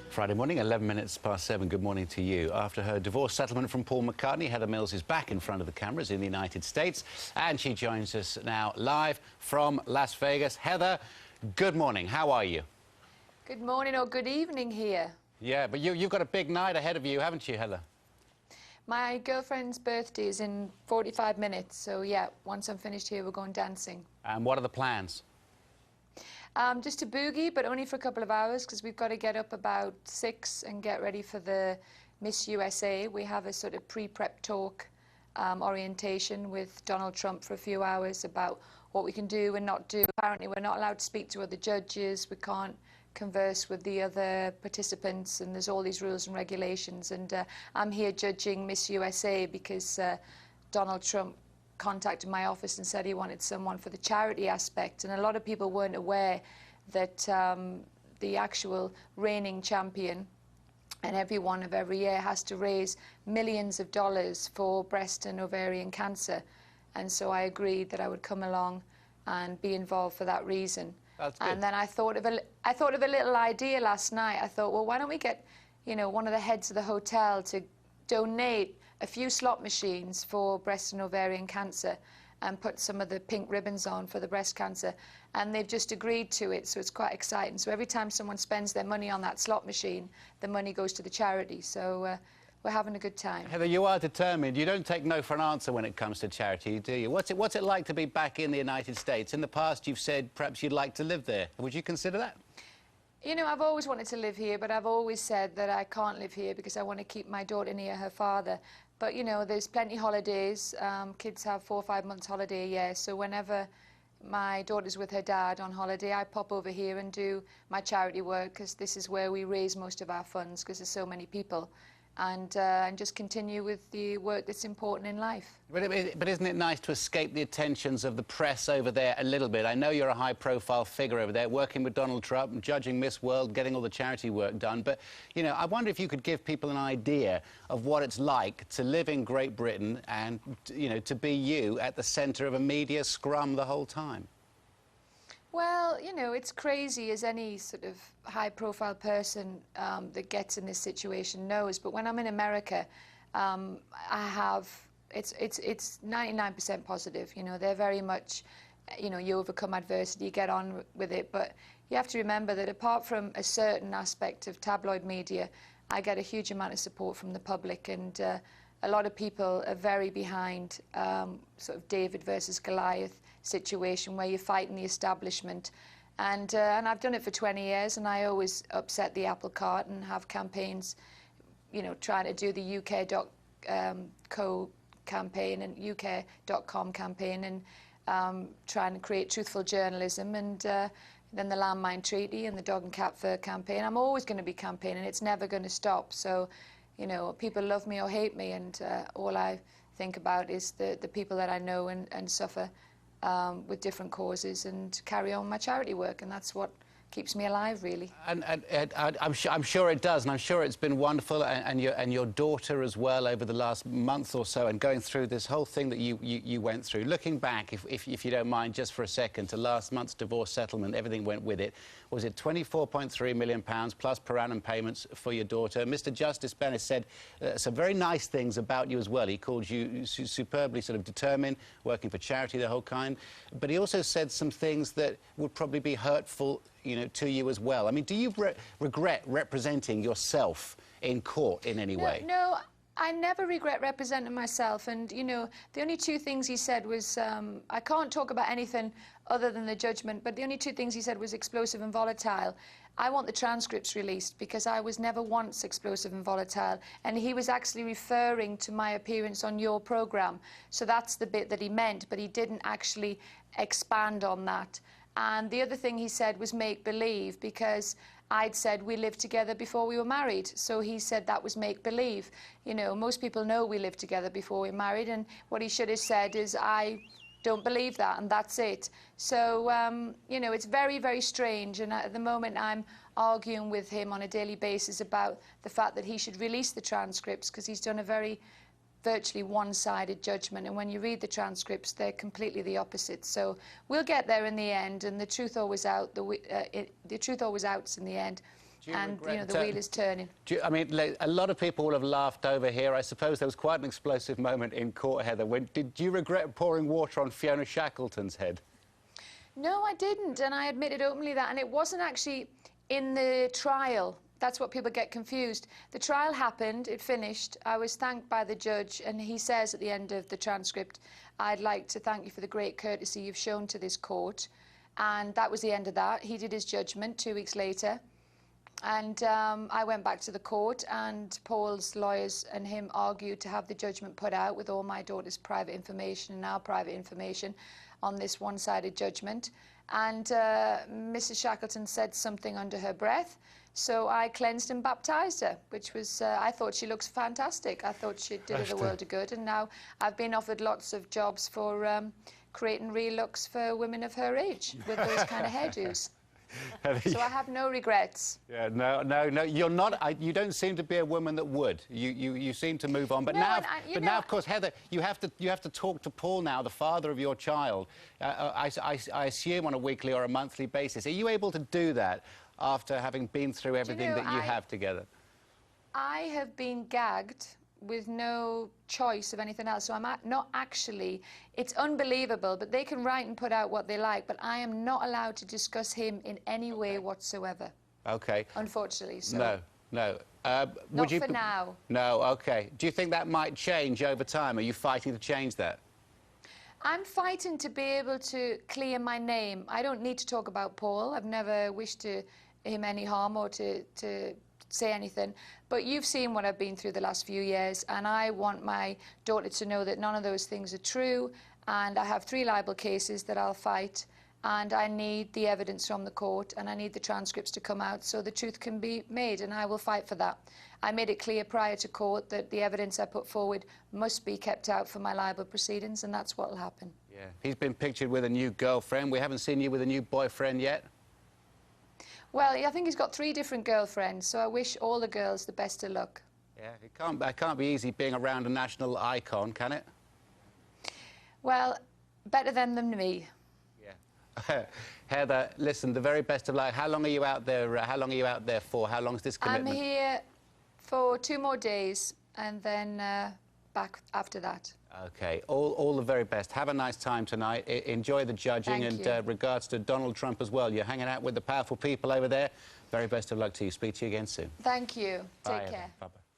Friday morning, 11 minutes past 7. Good morning to you. After her divorce settlement from Paul McCartney, Heather Mills is back in front of the cameras in the United States, and she joins us now live from Las Vegas. Heather, good morning. How are you? Good morning or good evening here. Yeah, but you've got a big night ahead of you, haven't you, Heather? My girlfriend's birthday is in 45 minutes, so yeah, once I'm finished here, we're going dancing. And what are the plans? Just a boogie, but only for a couple of hours, because we've got to get up about 6 and get ready for the Miss USA. We have a sort of pre-prep talk orientation with Donald Trump for a few hours about what we can do and not do. Apparently, we're not allowed to speak to other judges. We can't converse with the other participants, and there's all these rules and regulations. And I'm here judging Miss USA because Donald Trump contacted my office and said he wanted someone for the charity aspect, and a lot of people weren't aware that the actual reigning champion and everyone of every year has to raise millions of dollars for breast and ovarian cancer. And so I agreed that I would come along and be involved for that reason. That's good. And then I thought of a little idea last night. I thought, well, why don't we get, you know, one of the heads of the hotel to donate a few slot machines for breast and ovarian cancer and put some of the pink ribbons on for the breast cancer. And they've just agreed to it, so it's quite exciting. So every time someone spends their money on that slot machine, the money goes to the charity. So we're having a good time. Heather, you are determined. You don't take no for an answer when it comes to charity, do you? What's it like to be back in the United States? In the past, you've said perhaps you'd like to live there. Would you consider that? You know, I've always wanted to live here, but I've always said that I can't live here because I want to keep my daughter near her father. But, you know, there's plenty of holidays. Kids have 4 or 5 months holiday a year, so whenever my daughter's with her dad on holiday, I pop over here and do my charity work, because this is where we raise most of our funds, because there's so many people. And just continue with the work that's important in life. But isn't it nice to escape the attentions of the press over there a little bit? I know you're a high-profile figure over there, working with Donald Trump, judging Miss World, getting all the charity work done. But, you know, I wonder if you could give people an idea of what it's like to live in Great Britain and, you know, to be you at the centre of a media scrum the whole time. Well, you know, it's crazy, as any sort of high-profile person that gets in this situation knows. But when I'm in America, it's 99% positive. You know, they're very much, you know, you overcome adversity, you get on with it. But you have to remember that apart from a certain aspect of tabloid media, I get a huge amount of support from the public, and a lot of people are very behind sort of David versus Goliath situation, where you're fighting the establishment. And I've done it for 20 years, and I always upset the apple cart and have campaigns, you know, trying to do the UK.co campaign and UK.com campaign, and trying to create truthful journalism, and then the landmine treaty and the dog and cat fur campaign. I'm always going to be campaigning. It's never going to stop. So, you know, people love me or hate me, and all I think about is the people that I know and suffer with different causes, and carry on my charity work, and that's what keeps me alive, really. And I'm sure it does, and I'm sure it's been wonderful, and your daughter as well over the last month or so, and going through this whole thing that you went through. Looking back, if you don't mind, just for a second, to last month's divorce settlement, everything went with it. Was it £24.3 million plus per annum payments for your daughter? Mr. Justice Bennett said some very nice things about you as well. He called you superbly sort of determined, working for charity, the whole kind. But he also said some things that would probably be hurtful, you know, to you as well. I mean, do you regret representing yourself in court in any way? No, I never regret representing myself. And, you know, the only 2 things he said was, I can't talk about anything other than the judgment, but the only 2 things he said was explosive and volatile. I want the transcripts released because I was never once explosive and volatile. And he was actually referring to my appearance on your programme. So that's the bit that he meant, but he didn't actually expand on that. And the other thing he said was make-believe, because I'd said we lived together before we were married. So he said that was make-believe. You know, most people know we lived together before we were married, and what he should have said is, I don't believe that, and that's it. So, you know, it's very, very strange, and at the moment I'm arguing with him on a daily basis about the fact that he should release the transcripts, because he's done a very virtually one-sided judgment, and when you read the transcripts, they're completely the opposite. So we'll get there in the end, and the truth always out. The truth always outs in the end. and you know, the wheel is turning. I mean, like, a lot of people will have laughed over here. I suppose there was quite an explosive moment in court, Heather. Did you regret pouring water on Fiona Shackleton's head? No, I didn't, and I admitted openly that, and it wasn't actually in the trial. That's what people get confused. The trial happened, it finished. I was thanked by the judge, and he says at the end of the transcript, "I'd like to thank you for the great courtesy you've shown to this court." And that was the end of that. He did his judgment 2 weeks later. And I went back to the court, and Paul's lawyers and him argued to have the judgment put out with all my daughter's private information and our private information on this one-sided judgment. And Mrs. Shackleton said something under her breath, so I cleansed and baptised her, which was, I thought she looks fantastic. I thought she did her the world of good, and now I've been offered lots of jobs for creating real looks for women of her age with those kind of hairdos. So I have no regrets. Yeah, no, you're not. You don't seem to be a woman that would. You seem to move on. But no, now, now, of course, Heather, you have to talk to Paul now, the father of your child. I assume on a weekly or a monthly basis. Are you able to do that after having been through everything that you have together? I have been gagged with no choice of anything else, so I'm not actually, it's unbelievable, but they can write and put out what they like, but I am not allowed to discuss him in any way whatsoever. Okay. Unfortunately, so. No. Not for now. No, okay. Do you think that might change over time? Are you fighting to change that? I'm fighting to be able to clear my name. I don't need to talk about Paul. I've never wished him any harm or to say anything, but you've seen what I've been through the last few years, and I want my daughter to know that none of those things are true, and I have 3 libel cases that I'll fight, and I need the evidence from the court, and I need the transcripts to come out so the truth can be made, and I will fight for that. I made it clear prior to court that the evidence I put forward must be kept out for my libel proceedings, and that's what will happen. Yeah. He's been pictured with a new girlfriend. We haven't seen you with a new boyfriend yet. Well, I think he's got 3 different girlfriends, so I wish all the girls the best of luck. Yeah, it can't be easy being around a national icon, can it? Well, better than me. Yeah. Heather, listen, the very best of luck. How long are you out there? How long are you out there for? How long is this commitment? I'm here for 2 more days, and then back after that. OK. All the very best. Have a nice time tonight. Enjoy the judging. Thank and regards to Donald Trump as well. You're hanging out with the powerful people over there. Very best of luck to you. Speak to you again soon. Thank you. Bye, Take care. Bye-bye.